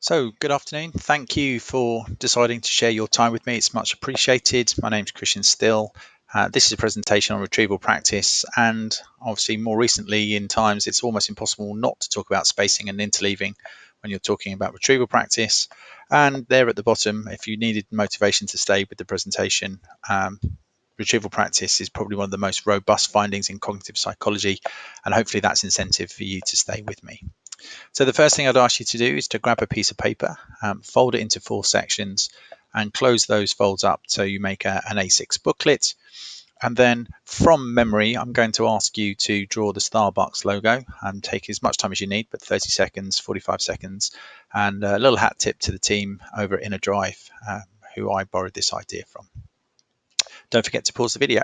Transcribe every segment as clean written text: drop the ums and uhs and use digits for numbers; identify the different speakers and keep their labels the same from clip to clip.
Speaker 1: So, good afternoon. Thank you for deciding to share your time with me. It's much appreciated. My name's Christian Still. This is a presentation on retrieval practice, and obviously, more recently in times, it's almost impossible not to talk about spacing and interleaving when you're talking about retrieval practice. And there at the bottom, if you needed motivation to stay with the presentation, retrieval practice is probably one of the most robust findings in cognitive psychology, and hopefully, that's incentive for you to stay with me. So the first thing I'd ask you to do is to grab a piece of paper, fold it into 4 sections and close those folds up so you make an A6 booklet. And then from memory, I'm going to ask you to draw the Starbucks logo and take as much time as you need, but 30 seconds, 45 seconds, and a little hat tip to the team over at Inner Drive, who I borrowed this idea from. Don't forget to pause the video.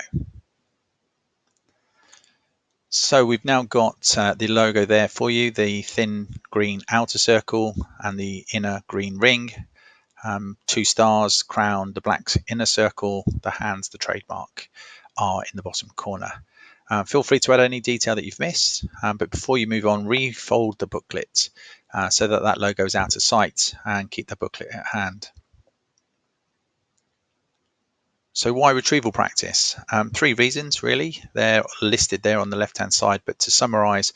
Speaker 1: So we've now got the logo there for you, the thin green outer circle and the inner green ring, 2 stars, crown, the black inner circle, the hands, the trademark are in the bottom corner. Feel free to add any detail that you've missed, but before you move on, refold the booklet so that logo is out of sight and keep the booklet at hand. So why retrieval practice? 3 reasons really. They're listed there on the left-hand side, but to summarize,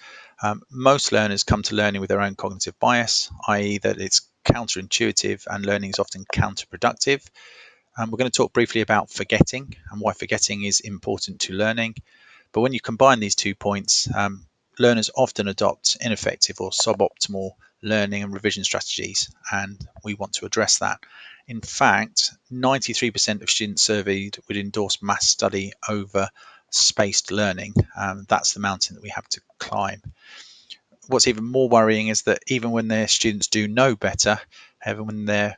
Speaker 1: most learners come to learning with their own cognitive bias, i.e. that it's counterintuitive and learning is often counterproductive. We're going to talk briefly about forgetting and why forgetting is important to learning. But when you combine these 2 points, learners often adopt ineffective or suboptimal learning and revision strategies, and we want to address that. In fact, 93% of students surveyed would endorse mass study over spaced learning. That's the mountain that we have to climb. What's even more worrying is that even when their students do know better, even when the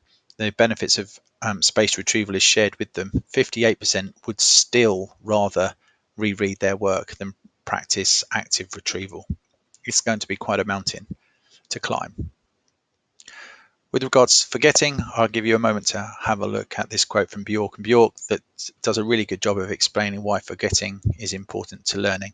Speaker 1: benefits of spaced retrieval is shared with them, 58% would still rather reread their work than practice active retrieval. It's going to be quite a mountain to climb. With regards to forgetting, I'll give you a moment to have a look at this quote from Bjork and Bjork that does a really good job of explaining why forgetting is important to learning.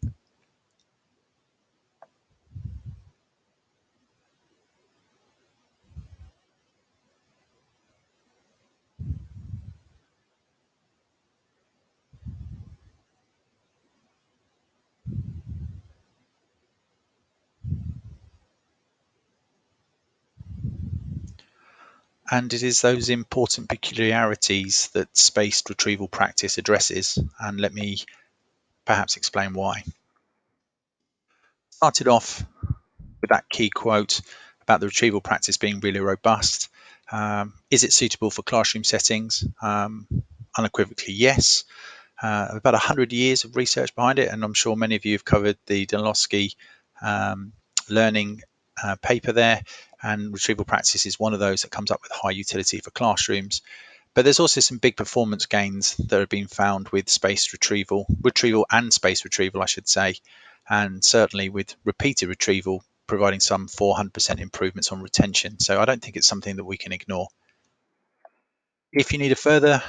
Speaker 1: And it is those important peculiarities that spaced retrieval practice addresses, and let me perhaps explain why. Started off with that key quote about the retrieval practice being really robust. Is it suitable for classroom settings? Unequivocally, yes. About 100 years of research behind it, and I'm sure many of you have covered the Danilowski learning paper there, and retrieval practice is one of those that comes up with high utility for classrooms. But there's also some big performance gains that have been found with spaced retrieval and spaced retrieval, I should say, and certainly with repeated retrieval providing some 400% improvements on retention. So I don't think it's something that we can ignore. If you need a further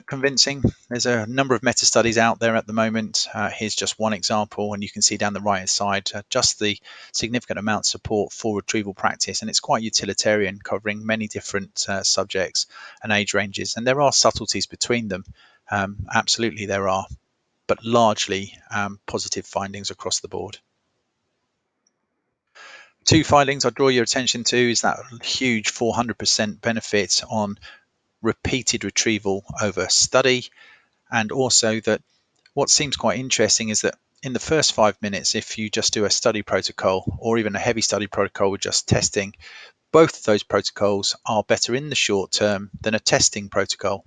Speaker 1: convincing, there's a number of meta-studies out there at the moment. Here's just one example, and you can see down the right-hand side just the significant amount of support for retrieval practice, and it's quite utilitarian, covering many different subjects and age ranges, and there are subtleties between them. Absolutely there are, but largely positive findings across the board. 2 findings I draw your attention to is that huge 400% benefit on repeated retrieval over study, and also that what seems quite interesting is that in the first 5 minutes, if you just do a study protocol or even a heavy study protocol with just testing, both of those protocols are better in the short term than a testing protocol.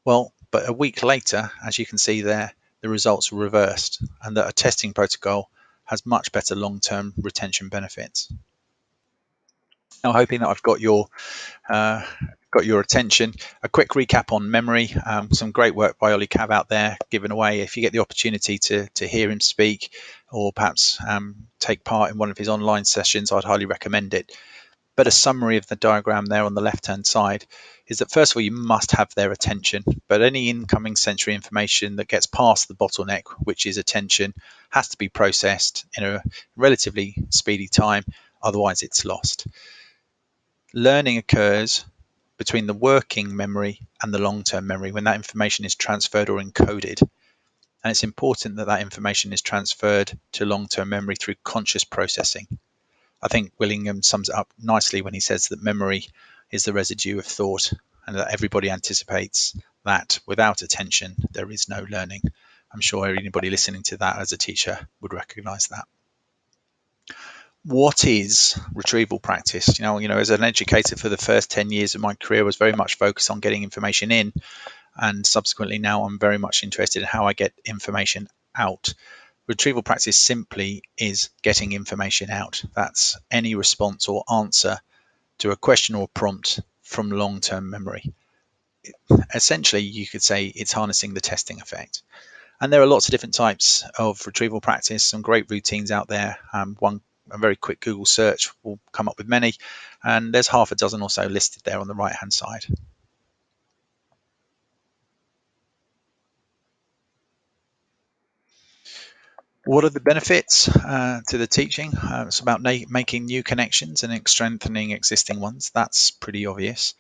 Speaker 1: Well, but a week later, as you can see there, the results are reversed, and that a testing protocol has much better long-term retention benefits. Now, hoping that I've got your attention. A quick recap on memory. Some great work by Ollie Cav out there given away. If you get the opportunity to hear him speak or perhaps take part in one of his online sessions, I'd highly recommend it. But a summary of the diagram there on the left-hand side is that first of all, you must have their attention, but any incoming sensory information that gets past the bottleneck, which is attention, has to be processed in a relatively speedy time, otherwise it's lost. Learning occurs between the working memory and the long-term memory when that information is transferred or encoded. And it's important that that information is transferred to long-term memory through conscious processing. I think Willingham sums it up nicely when he says that memory is the residue of thought, and that everybody anticipates that without attention, there is no learning. I'm sure anybody listening to that as a teacher would recognize that. What is retrieval practice? As an educator for the first 10 years of my career, I was very much focused on getting information in, and subsequently now I'm very much interested in how I get information out. Retrieval practice simply is getting information out. That's any response or answer to a question or prompt from long-term memory. Essentially, you could say it's harnessing the testing effect. And there are lots of different types of retrieval practice, some great routines out there. A very quick Google search will come up with many, and there's half a dozen or so listed there on the right-hand side. What are the benefits to the teaching? It's about making new connections and strengthening existing ones. That's pretty obvious.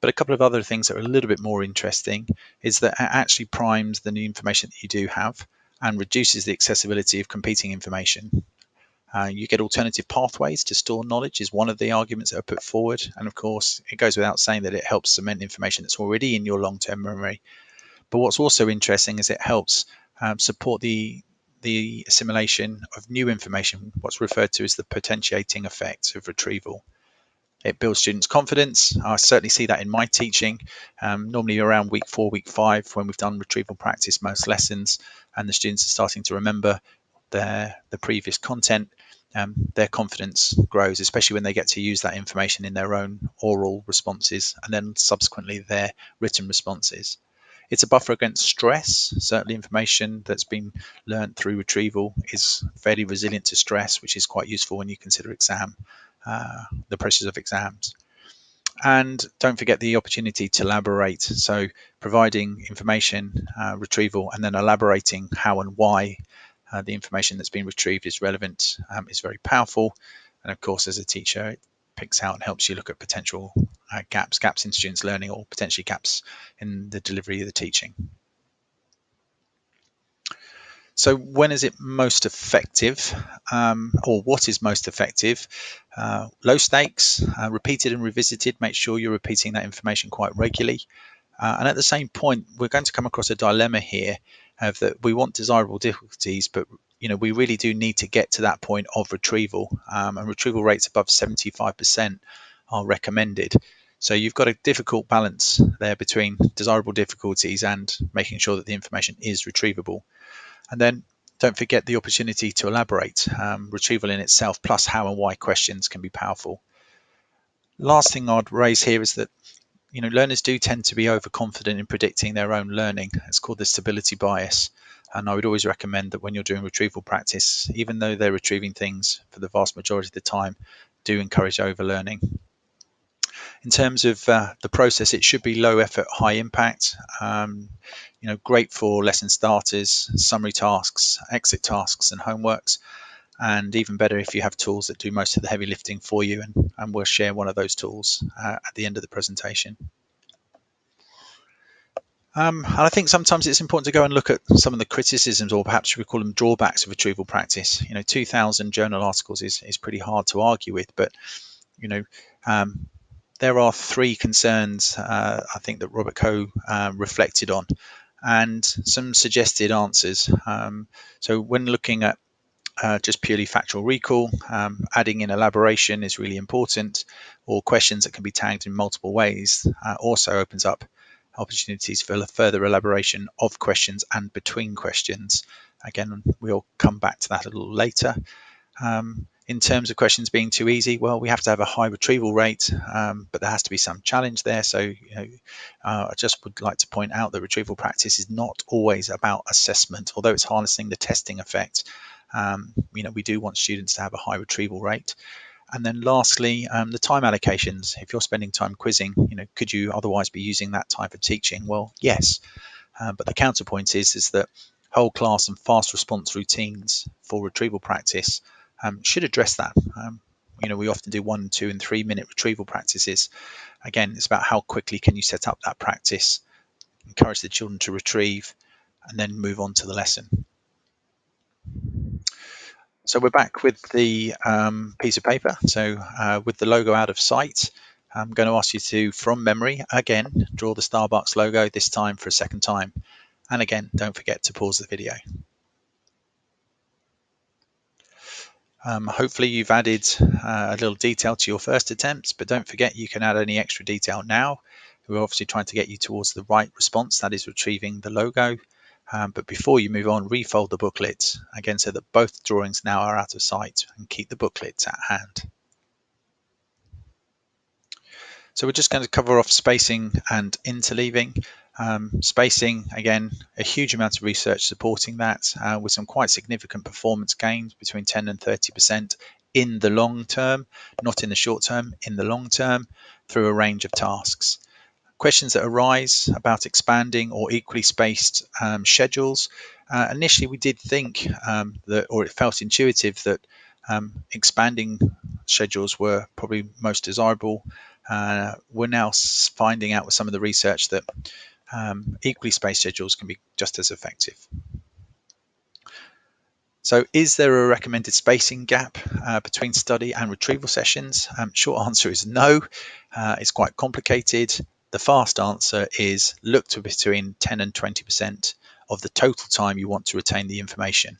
Speaker 1: But a couple of other things that are a little bit more interesting is that it actually primes the new information that you do have and reduces the accessibility of competing information. You get alternative pathways to store knowledge is one of the arguments that are put forward. And of course, it goes without saying that it helps cement information that's already in your long-term memory. But what's also interesting is it helps support the assimilation of new information, what's referred to as the potentiating effects of retrieval. It builds students' confidence. I certainly see that in my teaching. Normally around week 4, week 5, when we've done retrieval practice most lessons, and the students are starting to remember the previous content, their confidence grows, especially when they get to use that information in their own oral responses and then subsequently their written responses. It's a buffer against stress. Certainly information that's been learned through retrieval is fairly resilient to stress, which is quite useful when you consider the pressures of exams. And don't forget the opportunity to elaborate. So providing information retrieval and then elaborating how and why the information that's been retrieved is relevant is very powerful. And of course, as a teacher, it picks out and helps you look at potential gaps in students' learning or potentially gaps in the delivery of the teaching. So when is it most effective, or what is most effective? Low stakes, repeated and revisited. Make sure you're repeating that information quite regularly. And at the same point, we're going to come across a dilemma here of that we want desirable difficulties, but we really do need to get to that point of retrieval, and retrieval rates above 75% are recommended. So you've got a difficult balance there between desirable difficulties and making sure that the information is retrievable. And then don't forget the opportunity to elaborate. Retrieval in itself plus how and why questions can be powerful. Last thing I'd raise here is that learners do tend to be overconfident in predicting their own learning. It's called the stability bias. And I would always recommend that when you're doing retrieval practice, even though they're retrieving things for the vast majority of the time, do encourage overlearning. In terms of the process, it should be low effort, high impact. Great for lesson starters, summary tasks, exit tasks, and homeworks. And even better if you have tools that do most of the heavy lifting for you, and we'll share one of those tools at the end of the presentation. And I think sometimes it's important to go and look at some of the criticisms, or perhaps we call them drawbacks of retrieval practice. 2,000 journal articles is pretty hard to argue with, but there are 3 concerns I think that Robert Coe reflected on, and some suggested answers. So when looking at just purely factual recall, adding in elaboration is really important, or questions that can be tagged in multiple ways also opens up opportunities for further elaboration of questions and between questions. Again, we'll come back to that a little later. In terms of questions being too easy, well, we have to have a high retrieval rate, but there has to be some challenge there. So I just would like to point out that retrieval practice is not always about assessment, although it's harnessing the testing effect. We do want students to have a high retrieval rate. And then lastly, the time allocations. If you're spending time quizzing, could you otherwise be using that type of teaching? Well, yes, but the counterpoint is that whole class and fast response routines for retrieval practice should address that. we often do 1, 2, and 3 minute retrieval practices. Again, it's about how quickly can you set up that practice, encourage the children to retrieve, and then move on to the lesson. So we're back with the piece of paper. So with the logo out of sight, I'm going to ask you to, from memory, again, draw the Starbucks logo, this time for a second time. And again, don't forget to pause the video. Hopefully you've added a little detail to your first attempts, but don't forget you can add any extra detail now. We're obviously trying to get you towards the right response, that is retrieving the logo. But before you move on, refold the booklet again so that both drawings now are out of sight, and keep the booklets at hand. So we're just going to cover off spacing and interleaving. Spacing, again, a huge amount of research supporting that, with some quite significant performance gains between 10 and 30% in the long term, not in the short term, in the long term, through a range of tasks. Questions that arise about expanding or equally spaced schedules. Initially, we did think that, or it felt intuitive that expanding schedules were probably most desirable. We're now finding out with some of the research that equally spaced schedules can be just as effective. So is there a recommended spacing gap between study and retrieval sessions? Short answer is no. It's quite complicated. The fast answer is look to between 10 and 20% of the total time you want to retain the information.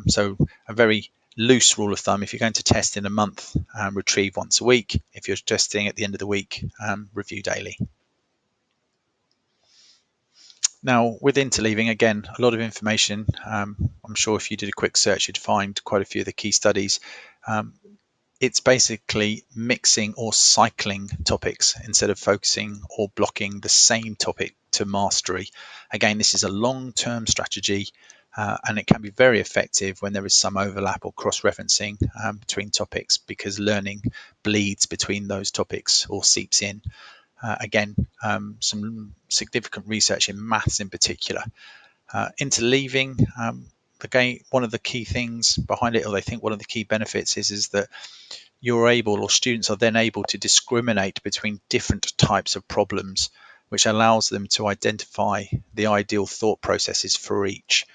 Speaker 1: So a very loose rule of thumb: if you're going to test in a month, retrieve once a week. If you're testing at the end of the week, review daily. Now, with interleaving, again, a lot of information. I'm sure if you did a quick search, you'd find quite a few of the key studies. It's basically mixing or cycling topics instead of focusing or blocking the same topic to mastery. Again, this is a long-term strategy, and it can be very effective when there is some overlap or cross-referencing between topics, because learning bleeds between those topics or seeps in. Again, some significant research in maths in particular. Interleaving, again, one of the key things behind it, or I think one of the key benefits is that you're able, or students are then able, to discriminate between different types of problems, which allows them to identify the ideal thought processes for each.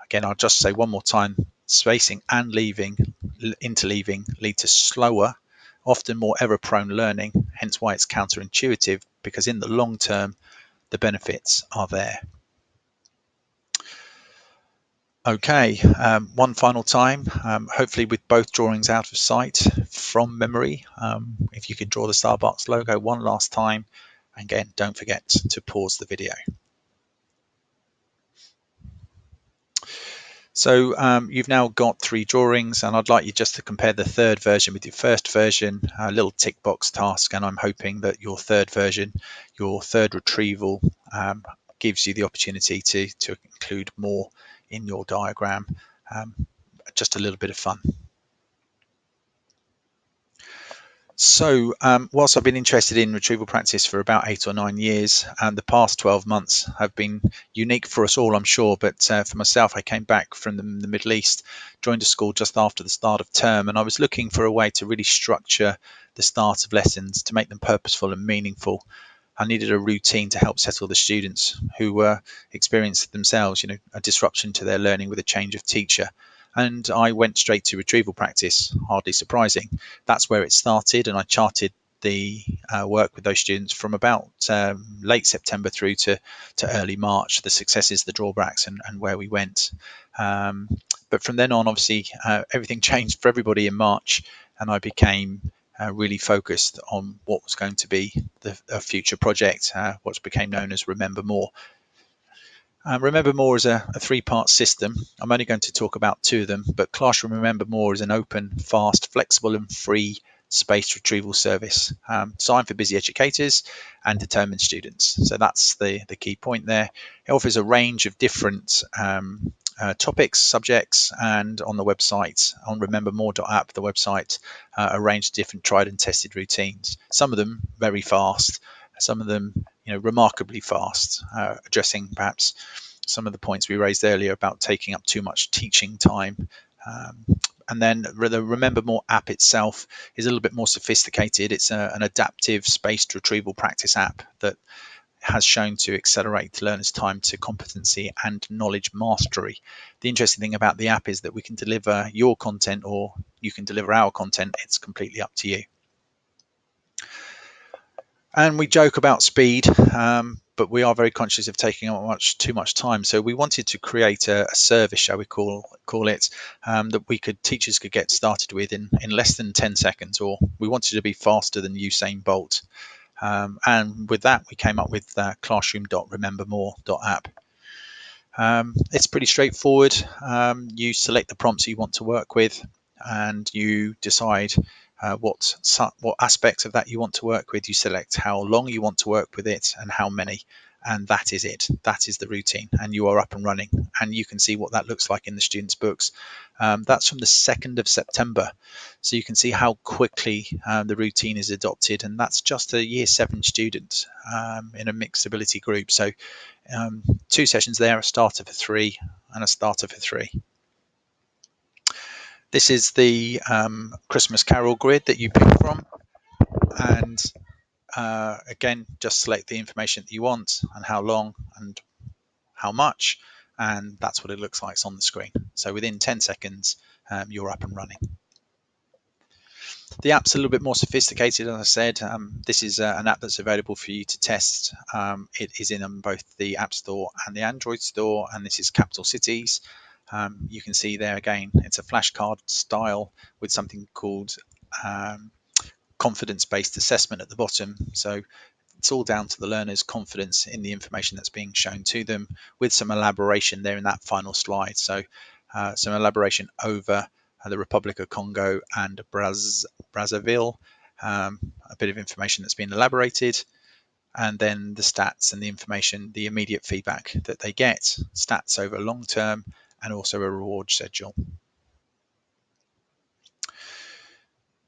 Speaker 1: Again, I'll just say one more time, spacing and interleaving lead to slower, often more error-prone learning, hence why it's counterintuitive, because in the long term, the benefits are there. Okay, one final time, hopefully with both drawings out of sight from memory. If you could draw the Starbucks logo one last time, and again, don't forget to pause the video. So you've now got 3 drawings, and I'd like you just to compare the third version with your first version, a little tick box task, and I'm hoping that your third version, your third retrieval, gives you the opportunity to include more in your diagram. Just a little bit of fun. So whilst I've been interested in retrieval practice for about 8 or 9 years, and the past 12 months have been unique for us all, I'm sure, but for myself, I came back from the Middle East, joined a school just after the start of term, and I was looking for a way to really structure the start of lessons to make them purposeful and meaningful. I needed a routine to help settle the students who were experiencing themselves, a disruption to their learning with a change of teacher. And I went straight to retrieval practice, hardly surprising. That's where it started, and I charted the work with those students from about late September through to early March, the successes, the drawbacks, and where we went. But from then on, obviously, everything changed for everybody in March, and I became really focused on what was going to be a future project, what became known as Remember More. Remember More is a 3-part system. I'm only going to talk about 2 of them, but Classroom Remember More is an open, fast, flexible and free spaced retrieval service designed for busy educators and determined students. So that's the key point there. It offers a range of different topics, subjects, and on the website, on remembermore.app, the website, a range of different tried and tested routines. Some of them very fast, some of them remarkably fast, addressing perhaps some of the points we raised earlier about taking up too much teaching time, And then the Remember More app itself is a little bit more sophisticated. It's an adaptive spaced retrieval practice app that has shown to accelerate learners' time to competency and knowledge mastery. The interesting thing about the app is that we can deliver your content or you can deliver our content. It's completely up to you. And we joke about speed, but we are very conscious of taking up too much time. So we wanted to create a service, shall we call it, that teachers could get started with in less than 10 seconds, or we wanted to be faster than Usain Bolt. And with that, we came up with classroom.remembermore.app. It's pretty straightforward. You select the prompts you want to work with, and you decide what aspects of that you want to work with. You select how long you want to work with it and how many, and that is it. That is the routine, and you are up and running. And you can see what that looks like in the students' books. That's from the 2nd of September, so you can see how quickly the routine is adopted, and that's just a Year 7 student in a mixed ability group. So 2 sessions there, a starter for 3 and a starter for 3. This is the Christmas Carol grid that you pick from, and again, just select the information that you want and how long and how much, and that's what it looks like on the screen. So within 10 seconds, you're up and running. The app's a little bit more sophisticated, as I said. This is an app that's available for you to test. It is in both the App Store and the Android Store, and this is Capital Cities. You can see there again, it's a flashcard style with something called confidence-based assessment at the bottom. So it's all down to the learner's confidence in the information that's being shown to them, with some elaboration there in that final slide. So some elaboration over the Republic of Congo and Brazzaville, a bit of information that's been elaborated, and then the stats and the information, the immediate feedback that they get, stats over long term, and also a reward schedule.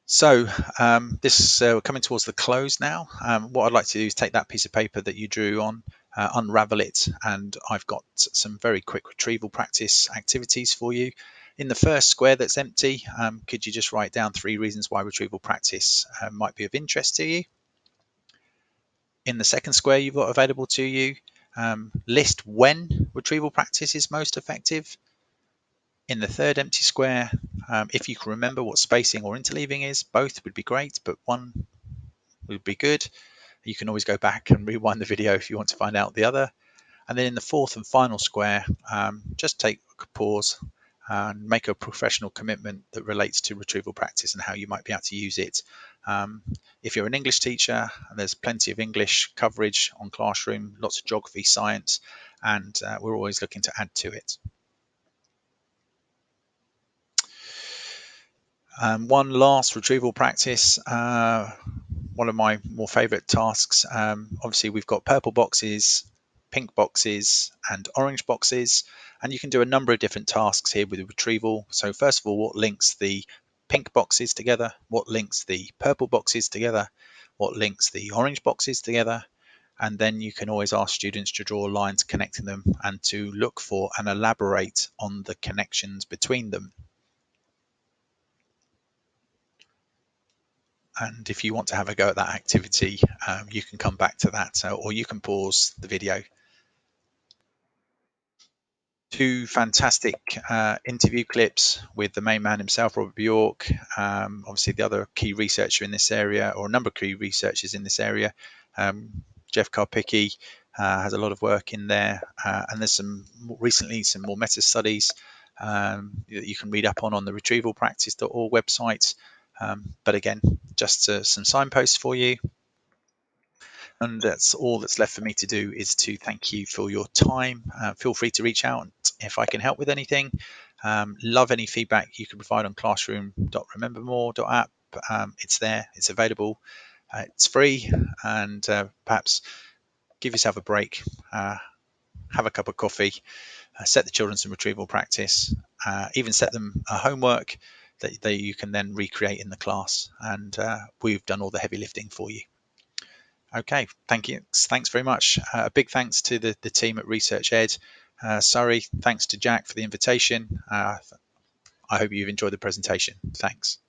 Speaker 1: So we're coming towards the close now. What I'd like to do is take that piece of paper that you drew on, unravel it, and I've got some very quick retrieval practice activities for you. In the first square that's empty, could you just write down 3 reasons why retrieval practice might be of interest to you? In the second square you've got available to you, list when retrieval practice is most effective. In the third empty square, if you can remember what spacing or interleaving is, both would be great, but one would be good. You can always go back and rewind the video if you want to find out the other. And then in the fourth and final square, just take a pause and make a professional commitment that relates to retrieval practice and how you might be able to use it. If you're an English teacher, there's plenty of English coverage on Classroom, lots of geography, science, and we're always looking to add to it. One last retrieval practice, one of my more favorite tasks. Obviously we've got purple boxes, pink boxes and orange boxes, and you can do a number of different tasks here with retrieval. So first of all, what links the pink boxes together, what links the purple boxes together, what links the orange boxes together, and then you can always ask students to draw lines connecting them and to look for and elaborate on the connections between them. And if you want to have a go at that activity, you can come back to that, or you can pause the video. 2 fantastic interview clips with the main man himself, Robert Bjork, obviously the other key researcher in this area, or a number of key researchers in this area. Jeff Karpicki has a lot of work in there, and there's recently some more meta studies that you can read up on the retrievalpractice.org website. But again, just some signposts for you. And that's all that's left for me to do, is to thank you for your time. Feel free to reach out if I can help with anything. Love any feedback you can provide on classroom.remembermore.app. It's there, it's available, it's free, and perhaps give yourself a break, have a cup of coffee, set the children some retrieval practice, even set them a homework that you can then recreate in the class, and we've done all the heavy lifting for you. Okay, thank you. Thanks very much. A big thanks to the team at ResearchEd, Surrey. Thanks to Jack for the invitation. I hope you've enjoyed the presentation. Thanks.